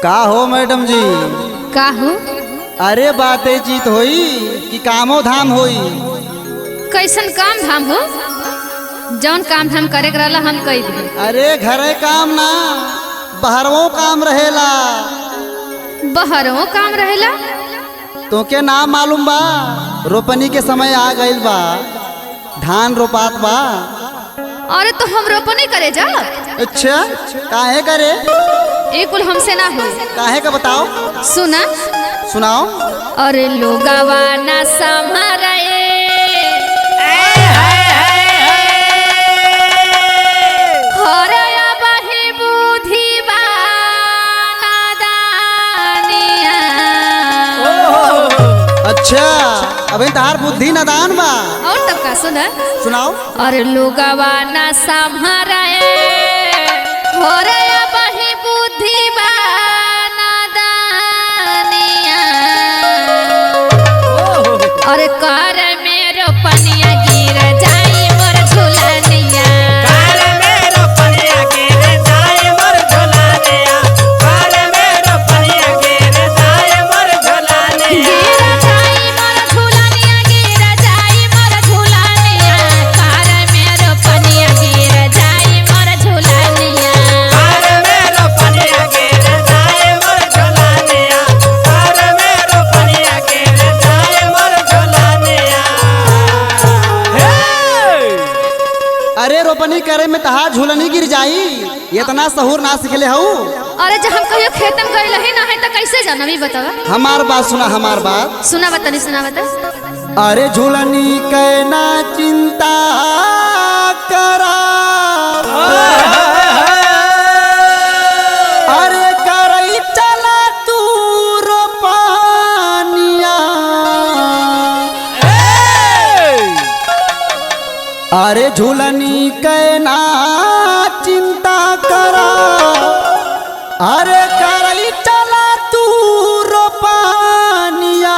का हो मैडम जी? का हो? अरे बातें जीत होई कि कामो धाम होई? कैसन काम धाम हो? जौन काम धाम करे रहला हम कही दी। अरे घरे काम ना बहरवो काम रहेला। बहरों काम रहेला? तो के नाम मालूम बा? रोपनी के समय आ गइल बा, धान रोपात बा। अरे तो हम रोपनी करे जा। अच्छा काहे करे? एक कुल हमसे ना हो। काहे का बताओ? सुना सुनाओ। अरे लोगावा ना संभरे हरया बही बुधिवा नादानिया। अच्छा अबे तार बुद्धि नादान बा। और तब का सुना? सुनाओ। अरे लोगावा ना संभरे हरया बही बुधिवा नादानिया। अरे कर मेरो पनिया गिर जाई मोर झुलनिया। कर मेरो पनिया गिर जाए मोर झुलनिया। कर मेरो पनिया गिर जाए मोर झुलनिया। गिर जाई मोर झुलनिया, गिर जाई मोर झुलनिया। कर मेरो पनिया गिर जाई मोर झुलनिया। कर मेरो पनिया गिर जाए मोर झुलनिया। कर मेरो पनिया गिर जाए मोर झुलनिया। अरे रोपनी करे में तहार झूलनी गिर जाई, इतना सहूर ना सिखले हूँ। अरे जब हम कहियो खेतन गइल ही ना है त कैसे जानबी बतावा? हमार बात सुना, हमार बात सुना बतानी, सुना बता। अरे झूलनी के ना चिंता करा, अरे करई चला तू रोपनिया। अरे झूलनी के ना चिंता करा, अरे करई चला तू रोपनिया।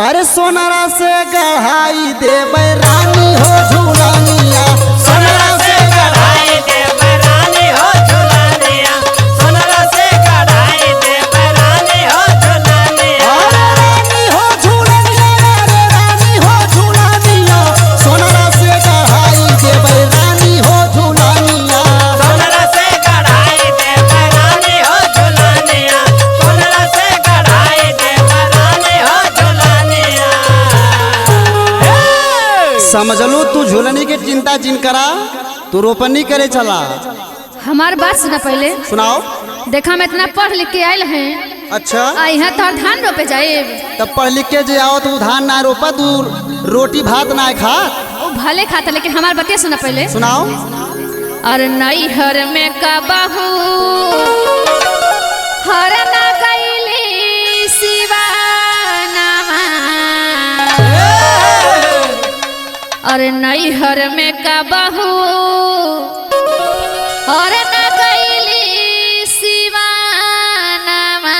अरे सोनारा से गढ़ाई देबै रानी हो झूलनिया। सोनरा से कढ़ाई दे बरानी हो झुलनिया। सोनरा से कढ़ाई दे बरानी हो झुलनिया। अरे रानी हो झूलनिया, अरे रानी हो झूलनिया। सोनारा से गढ़ाई देबै रानी हो झूलनिया। सोनरा से कढ़ाई दे बरानी हो झुलनिया। सोनरा से कढ़ाई दे बरानी हो झुलनिया। समझलू तू झूलनी के चिंता जिन करा, तू रोपनी करे चला। हमार बात सुना पहले। सुनाओ। देखा हम इतना पढ़ लिख के आयल हैं, अच्छा आ यहाँ तो धान रोपे जाए। तब पढ़ लिख के जे आओ तू धान ना रोपा, तू रोटी भात ना खा। वो भले खाता, लेकिन हमार बतिया सुना पहले। सुनाओ। अरे नैहर में कबहू हर ना गईली सिवानावा। अरे नैहर में कबहू हर ना गईली सिवानावा।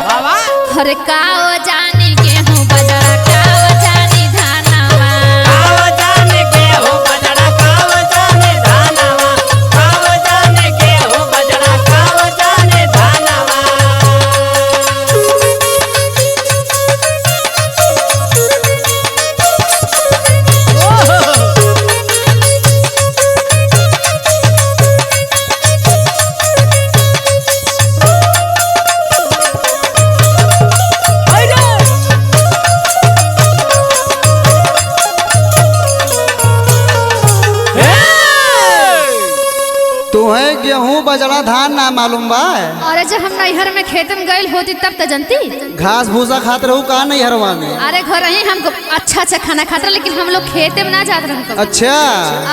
बाबा हर काओ जानी गेहूं बजरा, काओ जानी धानावा। काव जाने गेहूं बजरा, काव जाने धानवा। काव जाने गेहूं बजरा, काव जाने धानवा। तुम्हें गेहूं बजड़ा धान ना मालूम बा? अरे जब हम नैहर में खेत में गइल होती तब तो जनती। घास भूसा खात रहू का नहीं हरवा में? अरे घर ही हमको अच्छा अच्छा खाना खाता, लेकिन हम लोग खेते में ना जाते रहे कभी। अच्छा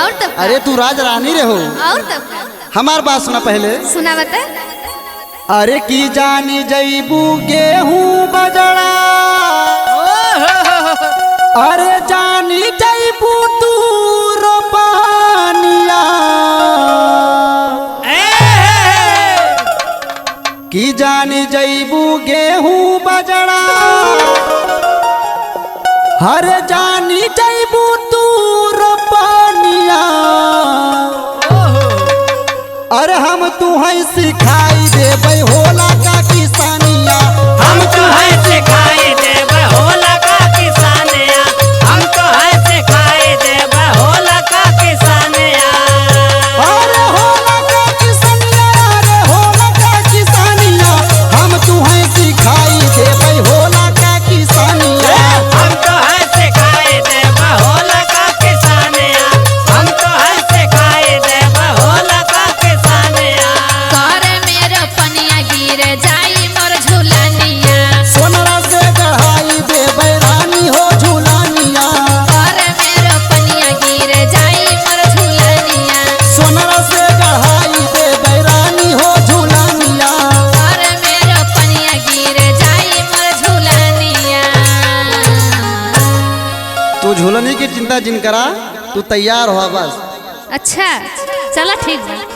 और तब का? अरे तू राज रानी रहो। और तब का? हमार बात सुना पहले। सुना बता। अरे की जानी जईबू गेहूं बजड़ा, अरे जानी जईबू तू रोपनिया। की जानी जईबू गेहूं बजड़ा, हर जानी जईबू तू रोपनिया। है सिखाई देबै होला का किसानिया। हम तो है सिखाई देब होला का किसानिया, हम तो है सिखाई देब होला का किसानिया। अरे होला का किसानिया, अरे होला का किसानिया, हम तुम्हें सिखाई देबै होला का किसानिया। हम तो है सिखाई देब होला का किसानिया, हम तो है सिखाई देब होला का किसानिया। कर मेरो पनिया गिर जाई मोर झुलनिया, सोनरा से गढ़ाई देबै रानी हो झूलानिया। कर मेरो पनिया गिर जाई मोर झुलनिया, सोनरा से गढ़ाई देबै रानी हो झूलानिया। कर मेरो पनिया गिर जाई मोर झुलनिया। तू झूलने की चिंता जिन करा, तू तैयार हो बस। अच्छा चला ठीक बा।